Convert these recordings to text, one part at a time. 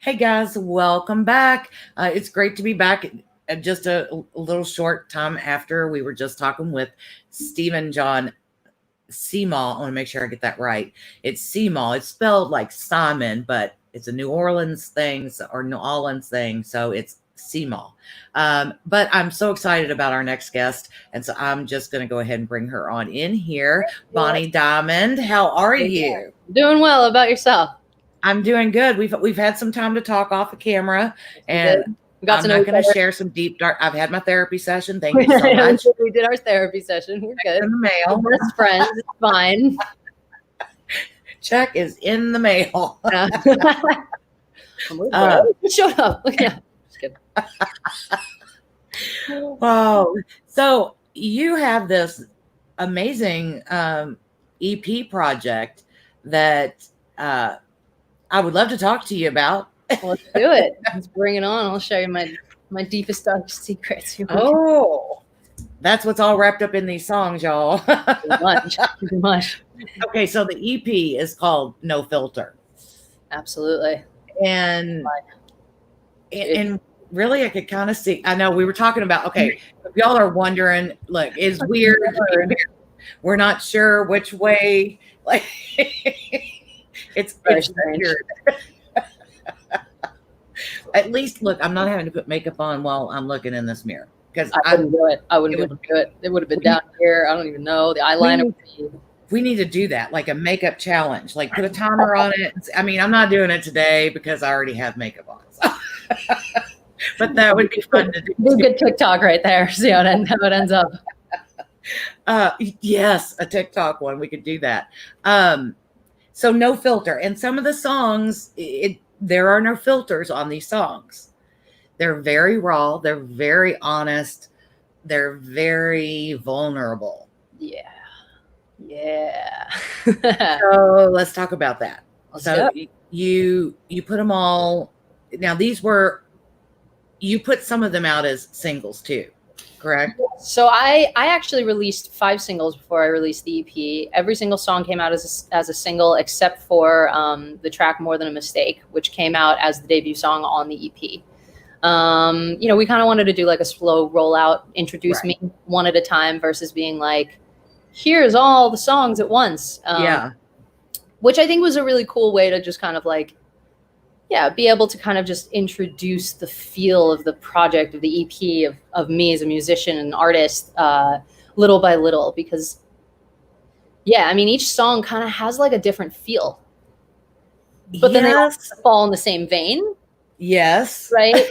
Hey guys, welcome back. It's great to be back. Just a little short time after we were just talking with Stephen John Seamall. I want to make sure I get that right. It's Seamall. It's spelled like Simon, but it's a New Orleans thing or New Orleans thing, so it's Seamall. But I'm so excited about our next guest, and so I'm just going to go ahead and bring her on in here. Bonnie Dymond, how are you? Doing well. About yourself? I'm doing good. We've had some time to talk off the camera, and we got I'm not going to share some deep dark. I've had my therapy session. Thank you so much. We did our therapy session. We're good. In the mail. We're best friends. It's fine. Check is in the mail. Shut up. Yeah, just kidding. Wow. So you have this amazing EP project that I would love to talk to you about. Well, let's do it. Let's bring it on. I'll show you my deepest, darkest secrets. Oh, that's what's all wrapped up in these songs, y'all. Too much. Okay, so the EP is called No Filter. Absolutely. And really, I could kind of see. I know we were talking about. Okay, if y'all are wondering, look, it's weird. We're not sure which way. Like, it's weird. At least, look, I'm not having to put makeup on while I'm looking in this mirror because I wouldn't do it. I wouldn't be able to do it. It would have been down here. I don't even know. The eyeliner. We need to do that, like a makeup challenge. Like put a timer on it. I mean, I'm not doing it today because I already have makeup on. So. But that would be fun to do. Good TikTok right there. See how it ends up. Yes, a TikTok one. We could do that. So No Filter. And some of the songs, there are no filters on these songs. They're very raw. They're very honest. They're very vulnerable. Yeah. Yeah. So let's talk about that. So you put them all. Now you put some of them out as singles too, correct? So I actually released 5 singles before I released the EP. Every single song came out as a single except for the track More Than a Mistake, which came out as the debut song on the EP. We kind of wanted to do like a slow rollout, introduce me one at a time versus being like, here's all the songs at once. Which I think was a really cool way to just kind of like, be able to kind of just introduce the feel of the project, of the EP, of me as a musician and artist, little by little, because each song kind of has like a different feel, but then they all fall in the same vein. Yes. Right.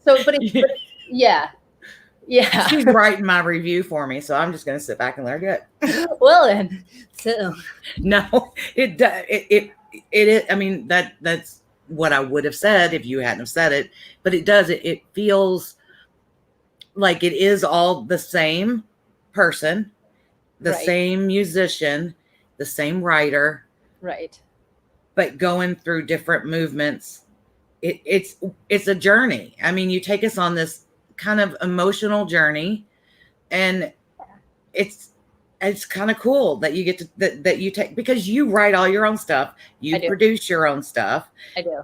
So, yeah. She's writing my review for me, so I'm just going to sit back and let her do it. Well then, so no, it is. I mean, that's what I would have said if you hadn't have said it, but it does. It feels like it is all the same person, the same musician, the same writer, right? But going through different movements. It's a journey. I mean, you take us on this kind of emotional journey, and it's kind of cool that you get to that you take, because you write all your own stuff, you produce your own stuff. I do.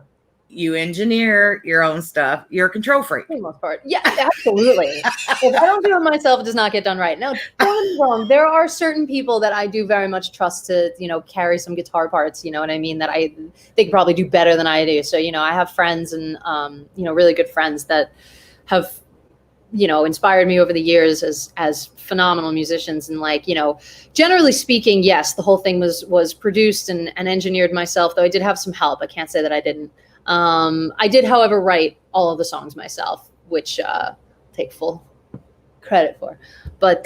You engineer your own stuff. You're a control freak. For the most part. Yeah, absolutely. If I don't do it myself, it does not get done right. Now, don't get me wrong, there are certain people that I do very much trust to, carry some guitar parts, you know what I mean, that they can probably do better than I do. So, I have friends and, really good friends that have, inspired me over the years as phenomenal musicians. And generally speaking, yes, the whole thing was produced and engineered myself, though I did have some help. I can't say that I didn't. I did, however, write all of the songs myself, which take full credit for. But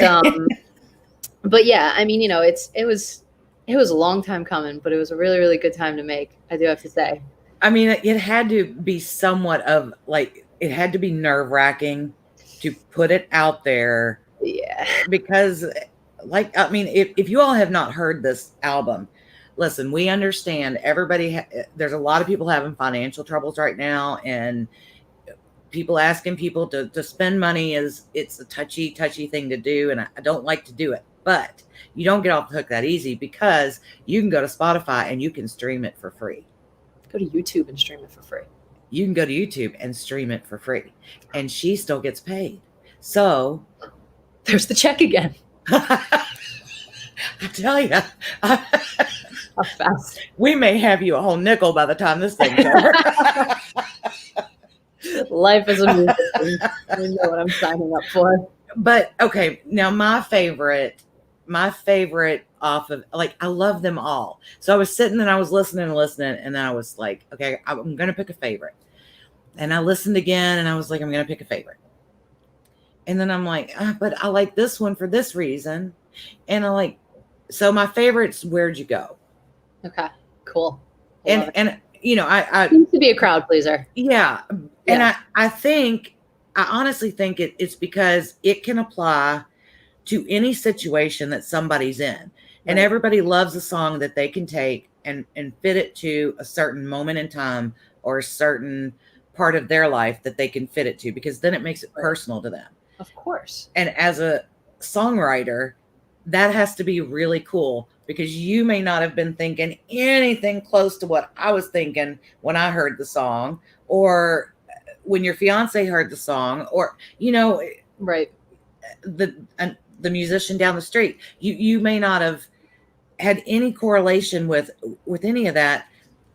yeah, I mean, it was a long time coming, but it was a really, really good time to make, I do have to say. I mean, it had to be somewhat of it had to be nerve-wracking to put it out there. Yeah. Because if you all have not heard this album, listen, we understand everybody. There's a lot of people having financial troubles right now, and people asking people to spend money it's a touchy thing to do. And I don't like to do it, but you don't get off the hook that easy, because you can go to Spotify and you can stream it for free. Go to YouTube and stream it for free. you can go to YouTube and stream it for free, and she still gets paid. So There's the check again. I tell you, How fast. we may have you a whole nickel by the time this thing's over. Life is a music. You know what I'm signing up for. But okay, now my favorite off of, like, I love them all. So I was sitting and I was listening, and then I was like, okay, I'm gonna pick a favorite. And I listened again and I was like, I'm gonna pick a favorite. And then I'm like, but I like this one for this reason. And so my favorite's Where'd You Go? Okay, cool. And you know, I seems to be a crowd pleaser. Yeah. And I honestly think it's because it can apply to any situation that somebody's in. Right. And everybody loves a song that they can take and fit it to a certain moment in time or a certain part of their life that they can fit it to, because then it makes it personal to them. Of course. And as a songwriter, that has to be really cool, because you may not have been thinking anything close to what I was thinking when I heard the song, or when your fiance heard the song, or, you know, right. The musician down the street, you may not have had any correlation with any of that,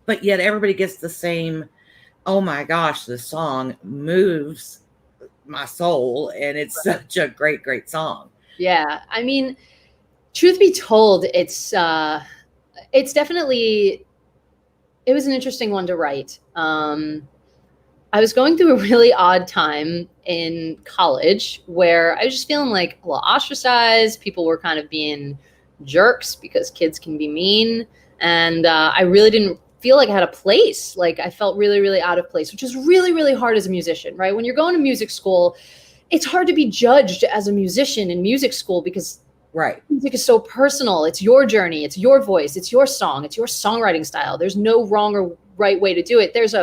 but yet everybody gets the same, oh my gosh, the song moves my soul, and it's such a great, great song. Yeah. I mean, truth be told, it's definitely, it was an interesting one to write. I was going through a really odd time in college where I was just feeling like a little ostracized. People were kind of being jerks because kids can be mean. And I really didn't feel like I had a place. Like, I felt really, really out of place, which is really, really hard as a musician, right? When you're going to music school, it's hard to be judged as a musician in music school, because music is so personal. It's your journey. It's your voice. It's your song. It's your songwriting style. There's no wrong or right way to do it. There's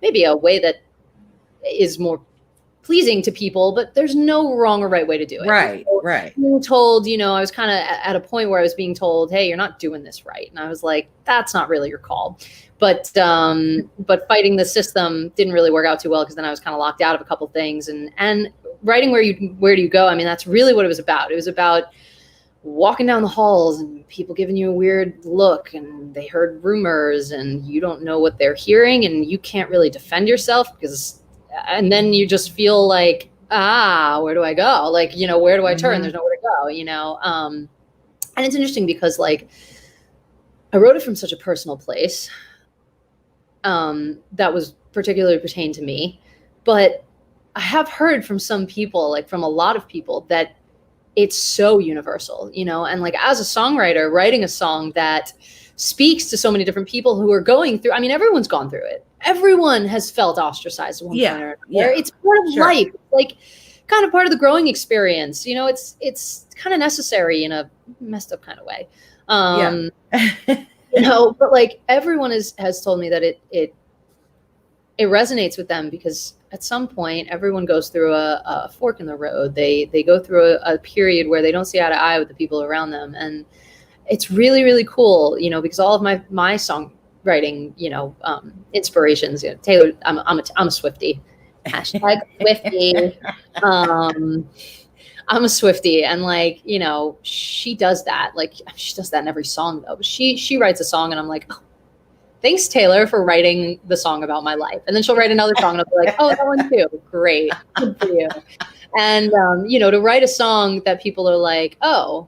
maybe a way that is more pleasing to people, but there's no wrong or right way to do it. Right. Being told, you know, I was kind of at a point where I was being told, hey, you're not doing this right. And I was like, that's not really your call. But fighting the system didn't really work out too well, because then I was kind of locked out of a couple things. And writing Where Do You Go? I mean, that's really what it was about. It was about walking down the halls and people giving you a weird look, and they heard rumors and you don't know what they're hearing, and you can't really defend yourself, and then you just feel like, where do I go? Like, you know, where do I turn? There's nowhere to go, you know? And it's interesting because, like, I wrote it from such a personal place that was particularly pertained to me. But I have heard from some people, like from a lot of people, that it's so universal, you know? And like, as a songwriter, writing a song that speaks to so many different people who are going through, I mean, everyone's gone through it. Everyone has felt ostracized at one point or another. Yeah. It's part of life, like kind of part of the growing experience. You know, it's kind of necessary in a messed up kind of way. You know, but like, everyone has told me that it resonates with them, because at some point everyone goes through a fork in the road. They go through a period where they don't see eye to eye with the people around them. And it's really, really cool, you know, because all of my songwriting, you know, inspirations, you know, Taylor, I'm a Swiftie, hashtag Swiftie. I'm a Swiftie, and like, you know, she does that. Like, she does that in every song though. But she writes a song and I'm like, oh, thanks, Taylor, for writing the song about my life. And then she'll write another song and I'll be like, oh, that one too. Great. Good for you. And, you know, to write a song that people are like, oh,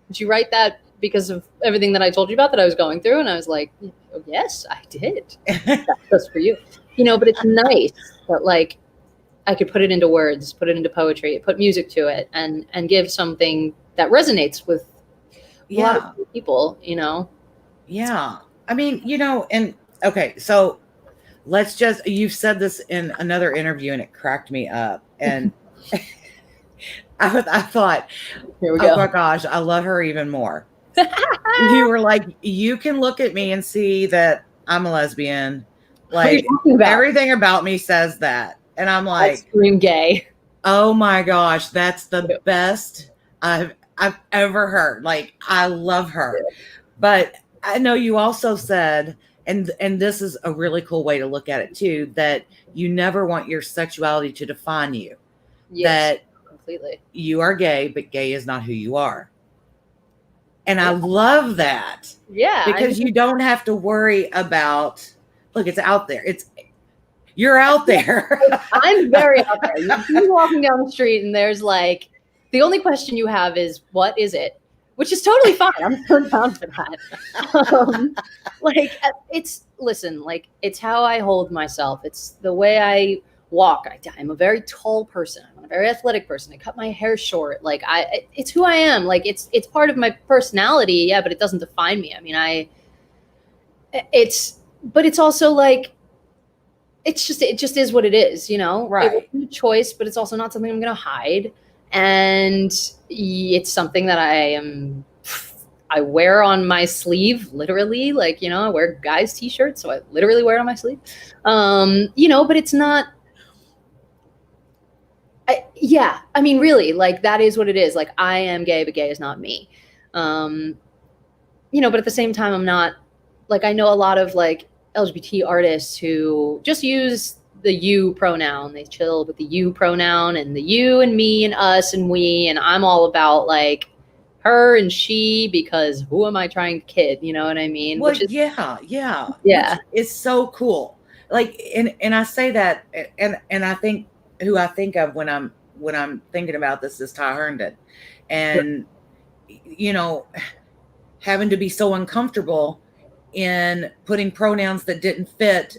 did you write that because of everything that I told you about that I was going through? And I was like, oh, yes, I did. That's just for you. You know, but it's nice that, like, I could put it into words, put it into poetry, put music to it, and give something that resonates with a lot of people, you know? Yeah. I mean, you know, and okay, so you've said this in another interview and it cracked me up. And I thought, here we go. Oh my gosh, I love her even more. You were like, you can look at me and see that I'm a lesbian. Like, everything about me says that. And I'm like, I scream gay. Oh my gosh, that's the best I've ever heard. Like, I love her. But I know you also said, and this is a really cool way to look at it too, that you never want your sexuality to define you. Yes, That completely. you are gay, but gay is not who you are. And I love that. Yeah, Because you don't have to worry about, look, it's out there. You're out there. I'm very out there. You're walking down the street and there's like, the only question you have is, what is it? Which is totally fine. I'm so down for that. Like, listen, like, it's how I hold myself. It's the way I walk. I'm a very tall person. I'm a very athletic person. I cut my hair short. Like, it's who I am. Like, it's part of my personality. Yeah, but it doesn't define me. I mean, but it's also like, it just is what it is, you know? Right. It's a choice, but it's also not something I'm going to hide. And it's something that I wear on my sleeve, literally. Like, you know, I wear guys' t-shirts, so I literally wear it on my sleeve. You know, but it's not, I mean, really, like, that is what it is. Like, I am gay, but gay is not me. You know, but at the same time, I'm not, like, I know a lot of, like, LGBT artists who just use the you pronoun. They chill with the you pronoun and the you and me and us and we, and I'm all about, like, her and she, because who am I trying to kid? You know what I mean? Well, Which is, yeah. yeah. It's so cool. Like, and I say that, and I think who I think of when I'm thinking about this is Ty Herndon, and you know, having to be so uncomfortable in putting pronouns that didn't fit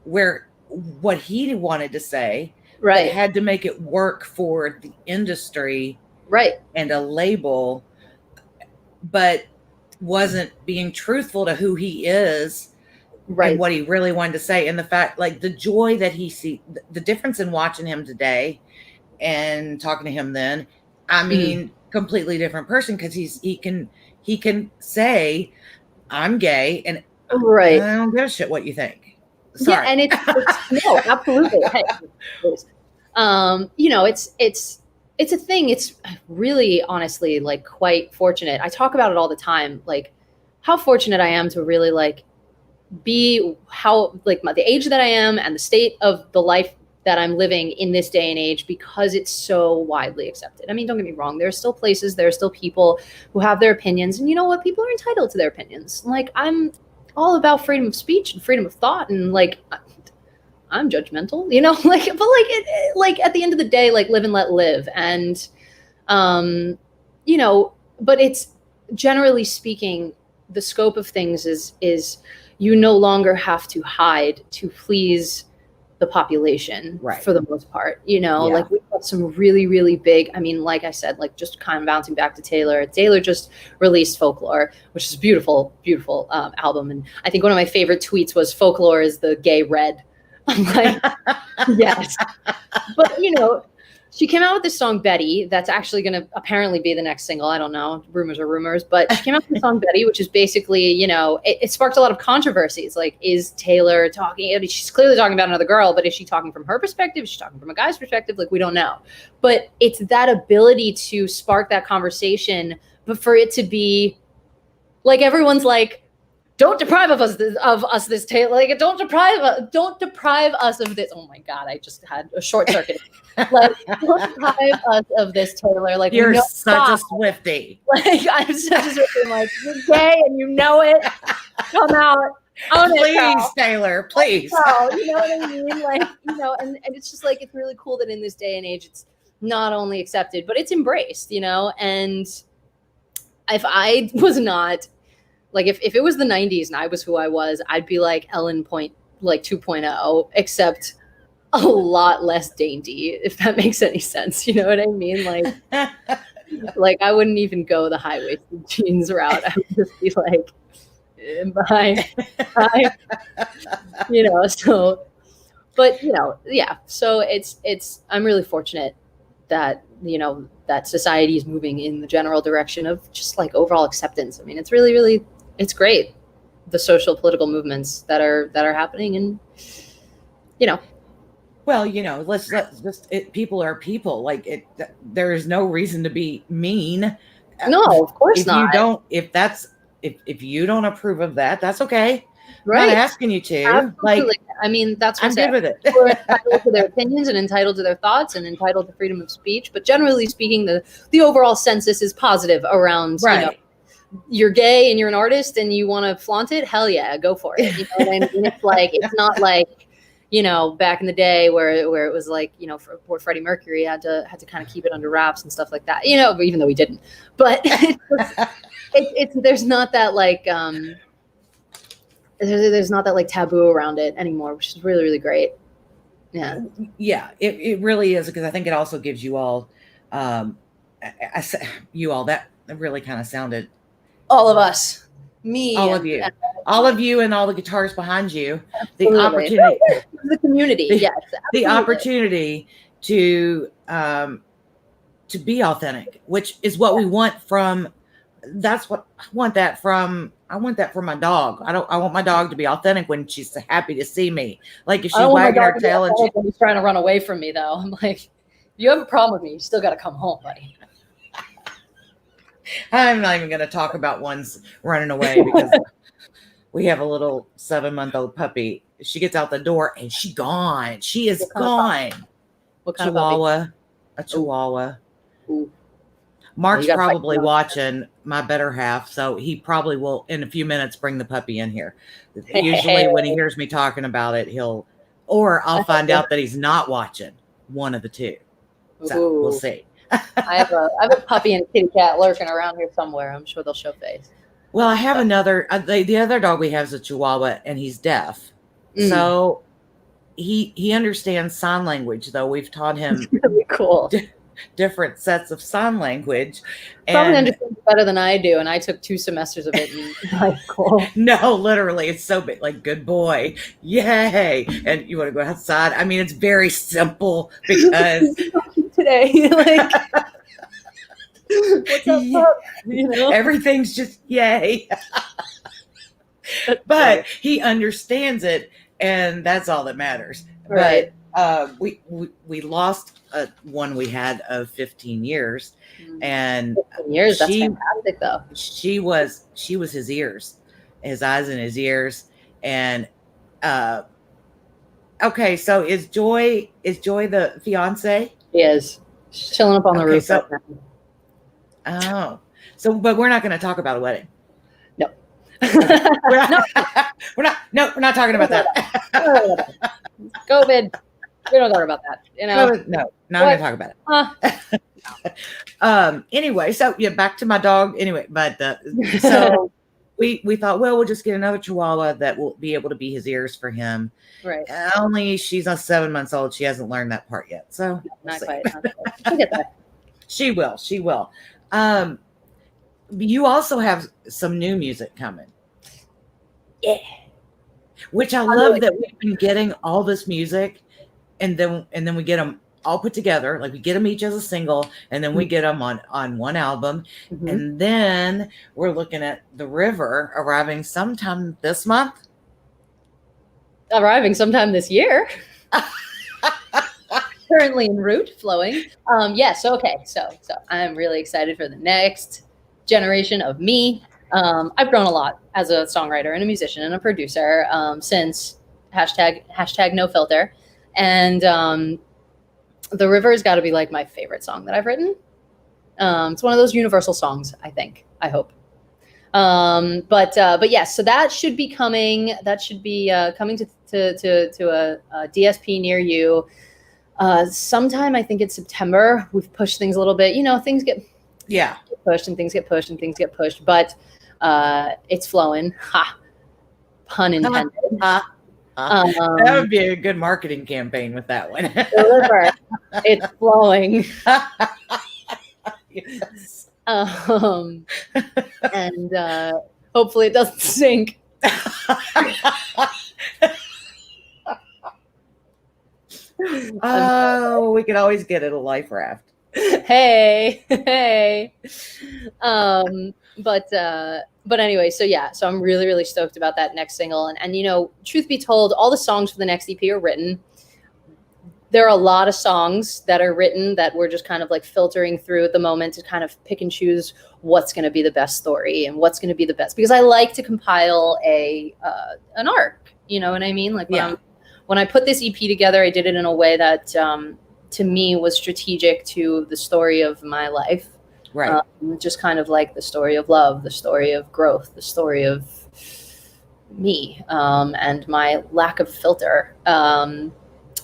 what he wanted to say, right, had to make it work for the industry, right, and a label, but wasn't being truthful to who he is, right, and what he really wanted to say. And the fact, like, the joy that he see, the difference in watching him today and talking to him then, I mean, completely different person, because he can say, I'm gay, and right. I don't give a shit what you think. Sorry. Yeah, and it's no, absolutely. Hey, you know, it's a thing. It's really, honestly, like, quite fortunate. I talk about it all the time, like, how fortunate I am to really, like, be the age that I am and the state of the life that I'm living in this day and age, because it's so widely accepted. I mean, don't get me wrong. There are still places, there are still people who have their opinions, and you know what? People are entitled to their opinions. Like, I'm all about freedom of speech and freedom of thought, and, like, I'm judgmental, you know, like, but like at the end of the day, like, live and let live. And, you know, but it's, generally speaking, the scope of things is you no longer have to hide to please the population, right, for the most part, you know. Yeah. Like, we've got some really, really big, I mean, like I said, like, just kind of bouncing back to Taylor just released Folklore, which is a beautiful, beautiful album. And I think one of my favorite tweets was, Folklore is the gay Red. I'm like, yes. But, you know, she came out with this song, Betty, that's actually going to apparently be the next single. I don't know. Rumors are rumors. But she came out with the song, Betty, which is basically, you know, it sparked a lot of controversies. Like, is Taylor talking? I mean, she's clearly talking about another girl, but is she talking from her perspective? Is she talking from a guy's perspective? Like, we don't know. But it's that ability to spark that conversation, but for it to be, like, everyone's like, don't deprive us this Taylor. Like, don't deprive us of this. Oh my God, I just had a short circuit. Like, don't deprive us of this, Taylor. Like, you're such a Swiftie. Like, I'm such a Swiftie. I'm like, you're gay and you know it. Come out. Please, Taylor, please. You know what I mean? Like, you know, and it's just like, it's really cool that in this day and age, it's not only accepted, but it's embraced, you know. And if I was not, like, if it was the 90s and I was who I was, I'd be like Ellen 2.0, except a lot less dainty, if that makes any sense. You know what I mean? Like I wouldn't even go the high-waisted jeans route. I would just be like, bye. You know, so, but, you know, yeah. So I'm really fortunate that, you know, that society is moving in the general direction of just, like, overall acceptance. I mean, it's really, really, it's great, the social political movements that are happening. And, you know, well, you know, let's just, people are people. Like, there is no reason to be mean. No, of course not. If you don't approve of that, that's okay. Right. I'm not asking you to. Absolutely. Like, I mean, that's what I'm good with it. people are entitled to their opinions and entitled to their thoughts and entitled to freedom of speech. But generally speaking, the overall census is positive around, Right. you know, you're gay and you're an artist and you want to flaunt it. Hell yeah, go for it. You know what I mean? It's like, it's not like, you know, back in the day where it was like, you know, where Freddie Mercury had to kind of keep it under wraps and stuff like that, you know, even though he didn't. But it's there's not that like there's not that like taboo around it anymore, which is really, really great. Yeah. Yeah, it really is, because I think it also gives you all, you all, that really kind of sounded. All of us, me, all of you, and all the guitars behind you, the absolutely. opportunity, the community, yes, the absolutely. opportunity to be authentic, which is what we want from. That's what I want that from. I want that from my dog. I want my dog to be authentic when she's happy to see me. Like if she's wagging her tail and she's trying to run away from me, though. I'm like, if you have a problem with me, you still got to come home, buddy. I'm not even going to talk about ones running away, because we have a little 7-month-old puppy. She gets out the door and she's gone. She is gone. What kind Chihuahua, of puppy? a Chihuahua. Ooh. Mark's probably watching my better half, so he probably will in a few minutes bring the puppy in here. Usually when he hears me talking about it, I'll find out that he's not watching. One of the two. So we'll see. I have a puppy and a kitty cat lurking around here somewhere. I'm sure they'll show face. Well, I have another. The other dog we have is a Chihuahua, and he's deaf. So he understands sign language, though we've taught him really cool different sets of sign language. Probably understands better than I do, and I took 2 semesters of it in high school. No, literally, it's so big. Like, good boy, yay! And you want to go outside? I mean, it's very simple because today, like, what's up, pup? You know? Everything's just yay. But he understands it, and that's all that matters. Right. But we lost one we had of 15 years, and 15 years. That's fantastic, though. She was his ears, his eyes and his ears, and okay. So is Joy the fiance? She is. She's chilling up on the roof. So, oh, so but we're not going to talk about a wedding. No. we're not talking about that. COVID. We don't talk about that. You know. No, not going to talk about it. Anyway, so yeah, back to my dog. Anyway, but so we thought, well, we'll just get another Chihuahua that will be able to be his ears for him. Right. Only she's 7 months old. She hasn't learned that part yet. So not quite. She'll get there. She will. You also have some new music coming. Yeah. Which I love that we've been getting all this music, and then we get them all put together. Like we get them each as a single, and then we get them on one album. And then we're looking at The River arriving sometime this month. Arriving sometime this year. Currently en route, flowing. Yes. Okay. So I'm really excited for the next generation of me. I've grown a lot as a songwriter and a musician and a producer since hashtag no filter. And The River has got to be like my favorite song that I've written. It's one of those universal songs, I think. I hope. But yes, so that should be coming. That should be coming to a DSP near you. Sometime, I think it's September. We've pushed things a little bit. You know, things get pushed and things get pushed and things get pushed. But it's flowing. Ha! Pun intended. That would be a good marketing campaign with that one. The River. It's flowing. Yes. And hopefully it doesn't sink. Oh, we could always get it a life raft. Hey. But anyway, so I'm really, really stoked about that next single. And you know, truth be told, all the songs for the next EP are written. there are a lot of songs that are written that we're just kind of like filtering through at the moment to kind of pick and choose what's going to be the best story and what's going to be the best, because I like to compile an arc, you know what I mean? Like when I put this EP together, I did it in a way that to me was strategic to the story of my life. Right. Just kind of like the story of love, the story of growth, the story of me, and my lack of filter.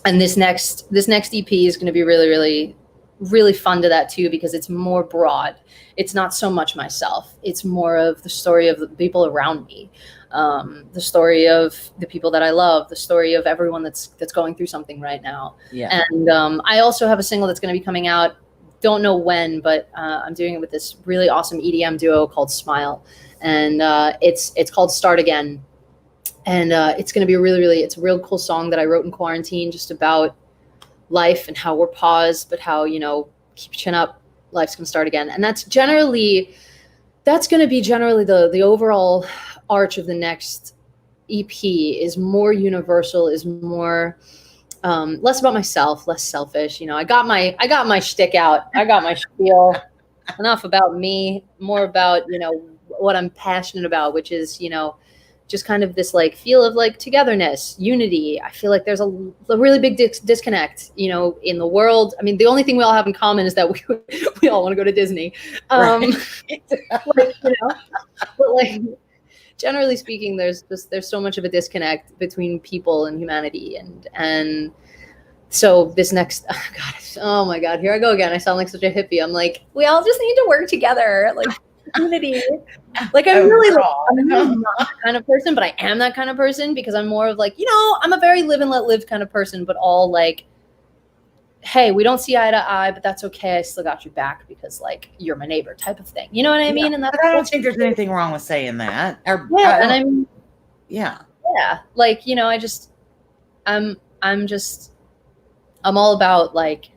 And this next EP is going to be really, really, really fun to that too, because it's more broad. It's not so much myself. It's more of the story of the people around me, the story of the people that I love, the story of everyone that's going through something right now. Yeah. And I also have a single that's going to be coming out. Don't know when, but I'm doing it with this really awesome EDM duo called Smile, and it's called Start Again. And it's going to be it's a real cool song that I wrote in quarantine, just about life and how we're paused, but how, you know, keep your chin up, life's going to start again. And that's going to be generally the overall arch of the next EP, is more universal, is more, less about myself, less selfish. You know, I got my shtick out. I got my spiel. Enough about me, more about, you know, what I'm passionate about, which is, you know, just kind of this like feel of like togetherness, unity. I feel like there's a really big disconnect, you know, in the world. I mean, the only thing we all have in common is that we all want to go to Disney. Right. Like, you know, but like generally speaking, there's so much of a disconnect between people and humanity, and so this next, oh my God, here I go again. I sound like such a hippie. I'm like, we all just need to work together, like unity. Like I'm really not that kind of person, but I am that kind of person, because I'm more of like, you know, I'm a very live and let live kind of person, but all like, hey, we don't see eye to eye, but that's okay. I still got your back because like you're my neighbor type of thing. You know what I mean? And that's, I don't think there's anything wrong with saying that. Yeah. Like, you know, I'm all about like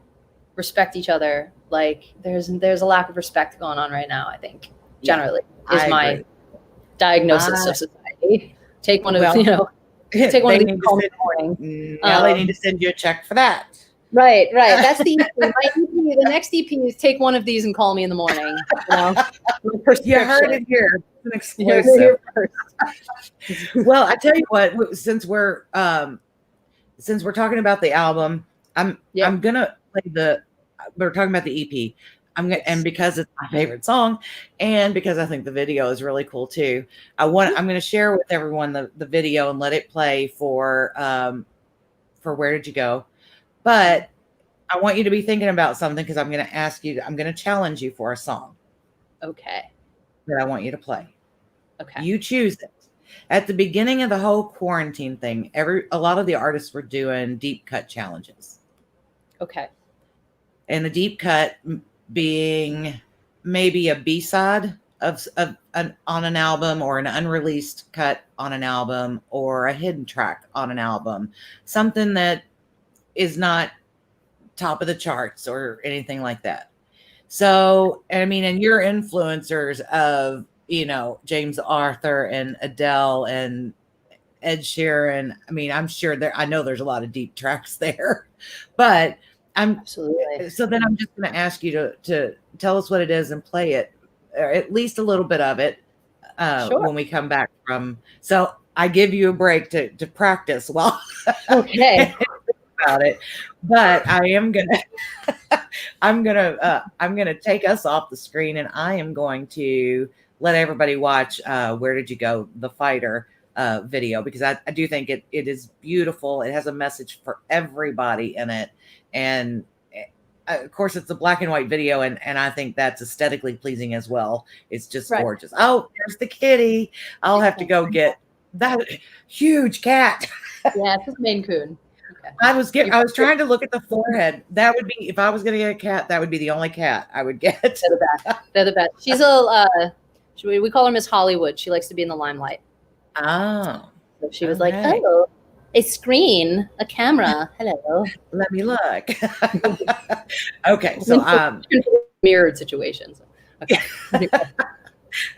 respect each other. Like there's a lack of respect going on right now, I think, generally, is my diagnosis of society. Take one of these, call me in the morning. Now they need to send you a check for that. Right. That's the EP. My EP, the next EP is take one of these and call me in the morning. You know? You heard it here. It's an exclusive. Well, I tell you what, since we're talking about the album, I'm gonna play we're talking about the EP. And because it's my favorite song, and because I think the video is really cool too, I'm going to share with everyone the video and let it play for Where Did You Go? But I want you to be thinking about something, because I'm going to challenge you for a song. Okay. That I want you to play. Okay. You choose it. At the beginning of the whole quarantine thing, a lot of the artists were doing deep cut challenges. Okay. And a deep cut being maybe a B-side on an album, or an unreleased cut on an album, or a hidden track on an album, something that is not top of the charts or anything like that. So, I mean, and you're influencers of, you know, James Arthur and Adele and Ed Sheeran. I mean, I'm sure I know there's a lot of deep tracks there, but Absolutely. So then I'm just going to ask you to tell us what it is and play it, or at least a little bit of it, Sure. when we come back from. So I give you a break to practice while okay about it, but I am I'm gonna take us off the screen, and I am going to let everybody watch Where Did You Go? The Fighter video, because I do think it is beautiful. It has a message for everybody in it. And of course, it's a black and white video, and I think that's aesthetically pleasing as well. It's just gorgeous. Oh, there's the kitty. I'll have to go get that huge cat. Yeah, it's a Maine Coon. Okay. I was trying to look at the forehead. That would be, if I was going to get a cat, that would be the only cat I would get. They're the best. She's we call her Miss Hollywood. She likes to be in the limelight. Oh. So she was like, oh, a screen, a camera. Hello. Let me look. Okay. So mirrored situations. Okay.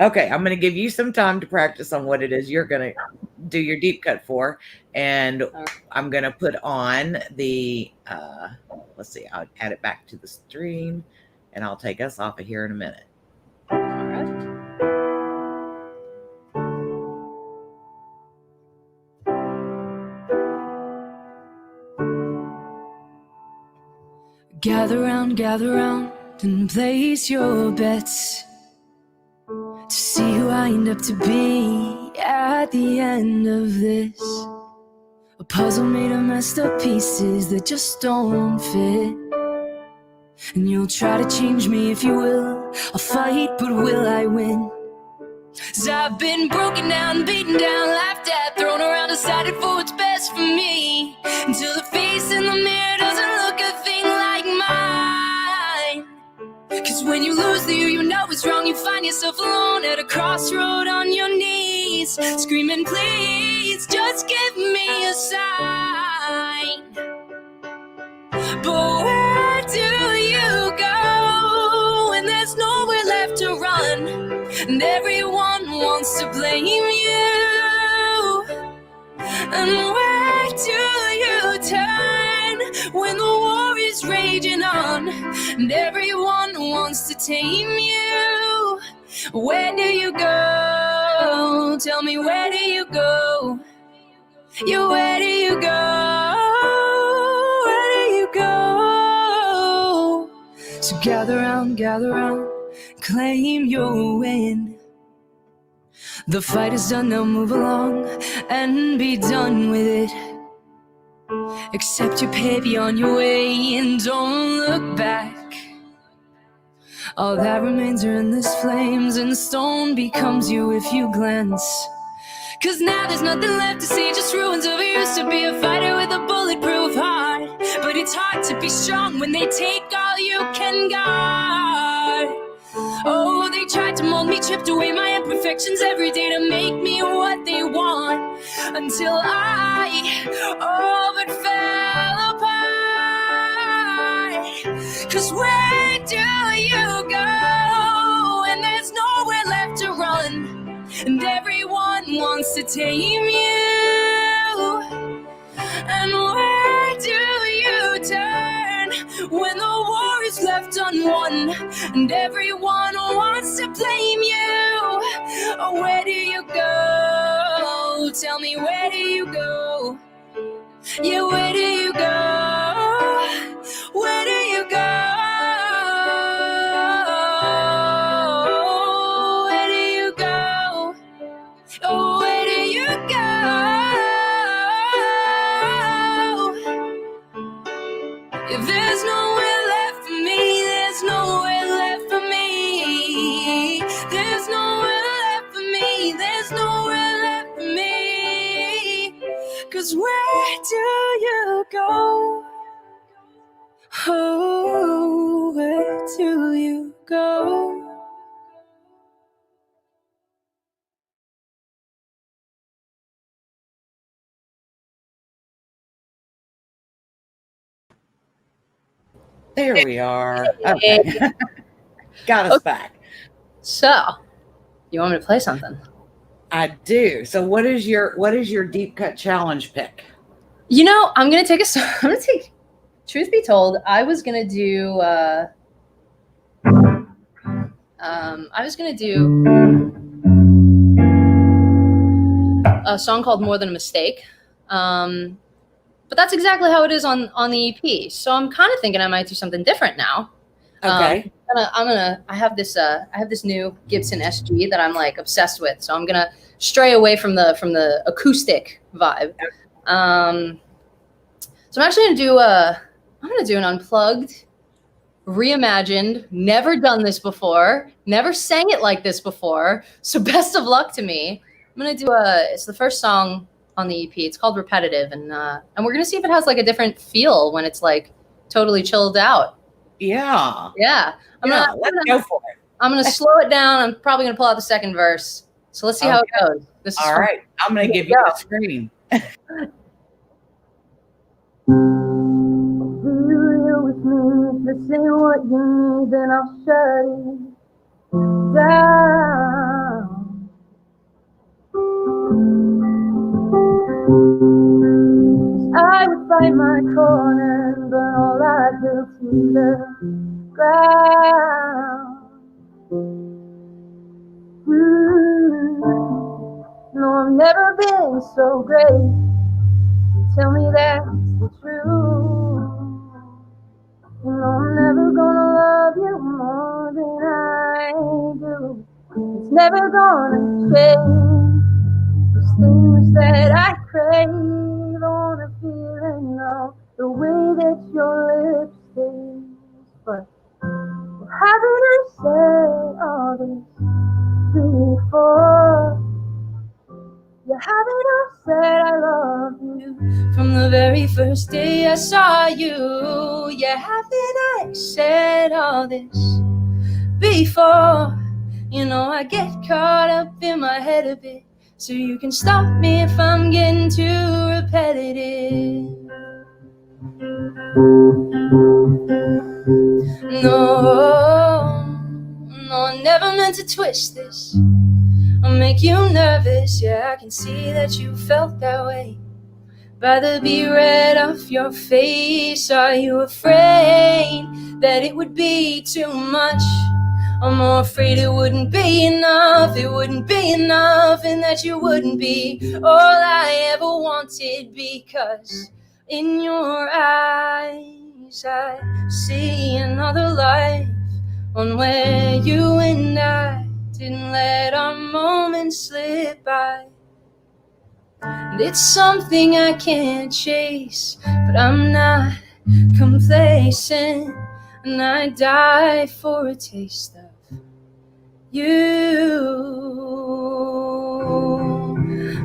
Okay. I'm going to give you some time to practice on what it is you're going to do your deep cut for. And I'm going to put on the, let's see, I'll add it back to the stream and I'll take us off of here in a minute. All right. Gather round and place your bets to see who I end up to be at the end of this. A puzzle made of messed up pieces that just don't fit. And you'll try to change me if you will. I'll fight, but will I win? 'Cause I've been broken down, beaten down, laughed at, thrown around, decided for what's best for me, until the face in the mirror doesn't look a thing like mine. 'Cause when you lose the you know it's wrong, you find yourself alone at a crossroad on your knees, screaming, please, just give me a sign. But where do you go when there's nowhere left to run? And everyone wants to blame you. And where do you turn when the war is raging on? And everyone wants to tame you. Where do you go? Tell me, where do you go? Yeah, where do you go? Where do you go? So gather round, claim your win. The fight is done, now move along and be done with it. Accept your pay, on your way, and don't look back. All that remains are endless flames, and stone becomes you if you glance. 'Cause now there's nothing left to see, just ruins of who used to be a fighter with a bulletproof heart. But it's hard to be strong when they take all you can guard. Oh, they tried to mold me, chipped away my imperfections every day to make me what they want, until I all but fell apart. 'Cause where do you go when there's nowhere left to run? And everyone wants to tame you. And where do you turn when the war is left unwon? And everyone wants to blame you. Oh, where do you go? Tell me, where do you go? Yeah, where do you go? Where do you go? Oh, where do you go? If there's nowhere left for me, there's nowhere left for me. There's nowhere left for me, there's nowhere left for me. 'Cause where do you go? Oh, where do you go? There we are. Okay. Got us back. So, you want me to play something? I do. So what is your deep cut challenge pick? You know, I'm gonna take. Truth be told, I was gonna do. A song called "More Than a Mistake," but that's exactly how it is on the EP. So I'm kind of thinking I might do something different now. Okay. I have this new Gibson SG that I'm like obsessed with. So I'm gonna stray away from the acoustic vibe. So I'm actually gonna do an unplugged, reimagined, never done this before, never sang it like this before. So best of luck to me. I'm gonna do it's the first song on the EP. It's called Repetitive, and we're gonna see if it has like a different feel when it's like totally chilled out. Yeah. Yeah. Let's go for it. I'm gonna slow it down. I'm probably gonna pull out the second verse. So let's see how it goes. This is all right. I'm gonna give you the screen. With me, if you say what you need, then I'll shut it down. fight my corner and burn all I built to the ground. No, I've never been so great. Tell me that's the truth. You know I'm never gonna love you more than I do. It's never gonna change. Those things that I crave, I wanna feel and know the way that your lips taste. But haven't I said all this before? Yeah, haven't I said I love you from the very first day I saw you? Yeah, haven't I said all this before? You know I get caught up in my head a bit, so you can stop me if I'm getting too repetitive. No, I never meant to twist this. I'll make you nervous, yeah, I can see that you felt that way. By the beat red off your face, are you afraid that it would be too much? I'm more afraid it wouldn't be enough, and that you wouldn't be all I ever wanted, because in your eyes I see another life, one where you and I didn't let our moments slip by. And it's something I can't chase, but I'm not complacent, and I die for a taste of you.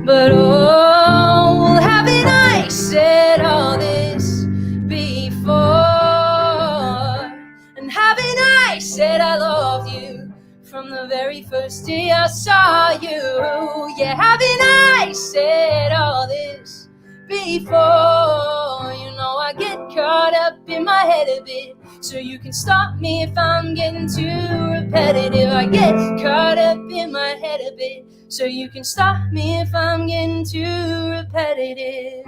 But oh, haven't I said all this before? And haven't I said I loved you from the very first day I saw you? Yeah, haven't I said all this before? You know I get caught up in my head a bit, so you can stop me if I'm getting too repetitive. I get caught up in my head a bit, so you can stop me if I'm getting too repetitive.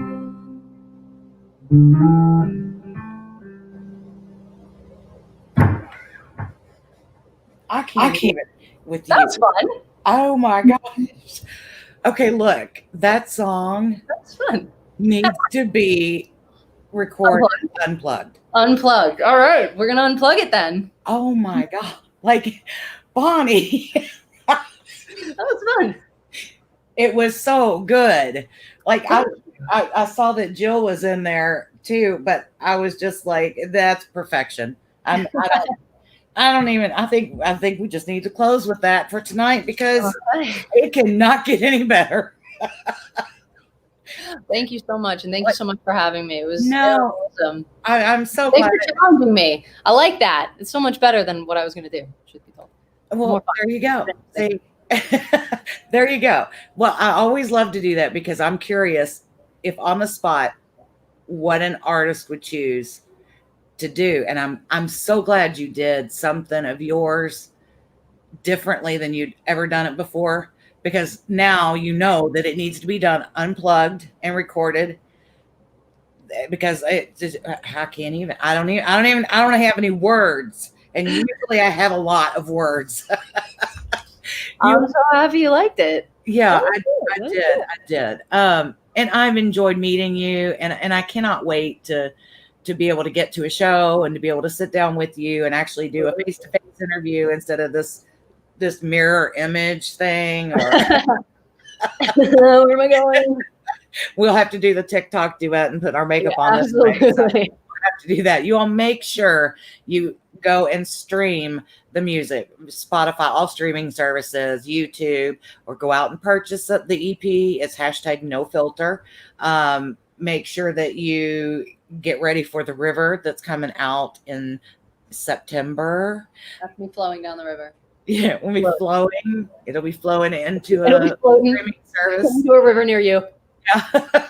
I can't even with you. That's fun. Oh my gosh. Okay, look, that song That's fun. needs to be recorded unplugged. Unplugged. All right, we're gonna unplug it then. Oh my God. Like, Bonnie, That was fun. it was so good. Like, I saw that Jill was in there too, but I was just like, that's perfection. I think we just need to close with that for tonight, because it cannot get any better. Thank you so much, and thank you so much for having me. It was awesome. I'm so Thanks glad. for challenging me. I like that. It's so much better than what I was going to do. Truth be told. Well, there you go. See, there you go. Well, I always love to do that, because I'm curious if on the spot what an artist would choose to do. And I'm so glad you did something of yours differently than you'd ever done it before, because now you know that it needs to be done unplugged and recorded, because it just, I don't have any words, and usually I have a lot of words. I'm so happy you liked it. Yeah, I did. And I've enjoyed meeting you, and I cannot wait to be able to get to a show and to be able to sit down with you and actually do a face-to-face interview instead of this mirror image thing. Or where am I going? We'll have to do the TikTok duet and put our makeup on this thing. So we'll have to do that. You all make sure you go and stream the music, Spotify, all streaming services, YouTube, or go out and purchase the EP. It's #NoFilter. Make sure that you get ready for The River that's coming out in September. That's me flowing down the river. Yeah, we'll be flowing. It'll be flowing into a streaming service. Into a river near you. Yeah.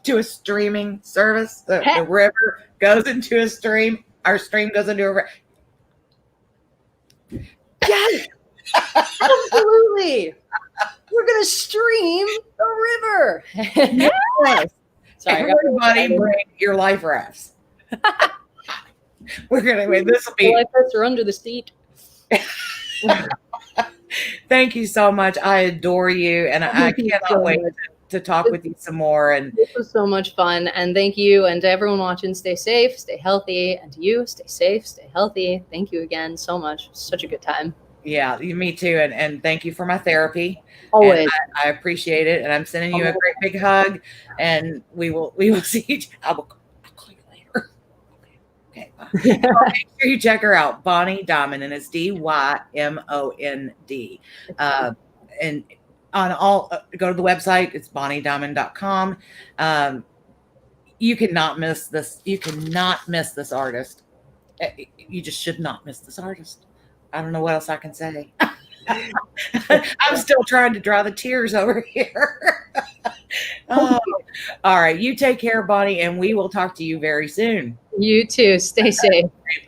To a streaming service. The river goes into a stream. Our stream goes into a river. Yes, absolutely. We're gonna stream the river. Yes. Sorry, I got Everybody excited. bring your life rafts. We're gonna wait. This will The be. life vests are under the seat. Thank you so much. I adore you, and I Thank you cannot so wait much. to talk with you some more. And This was so much fun. And thank you. And to everyone watching, stay safe, stay healthy. And to you, stay safe, stay healthy. Thank you again so much. Such a good time. yeah, me too. And thank you for my therapy. Always. And I appreciate it. And I'm sending you a great big hug. And we will see each. I'll call you later. Okay. Bye. Make sure you check her out, Bonnie Dymond, and it's Dymond. And on all, go to the website. It's bonniedymond.com. You cannot miss this. You cannot miss this artist. You just should not miss this artist. I don't know what else I can say. I'm still trying to dry the tears over here. Oh, all right. You take care, Bonnie, and we will talk to you very soon. You too. Stay safe.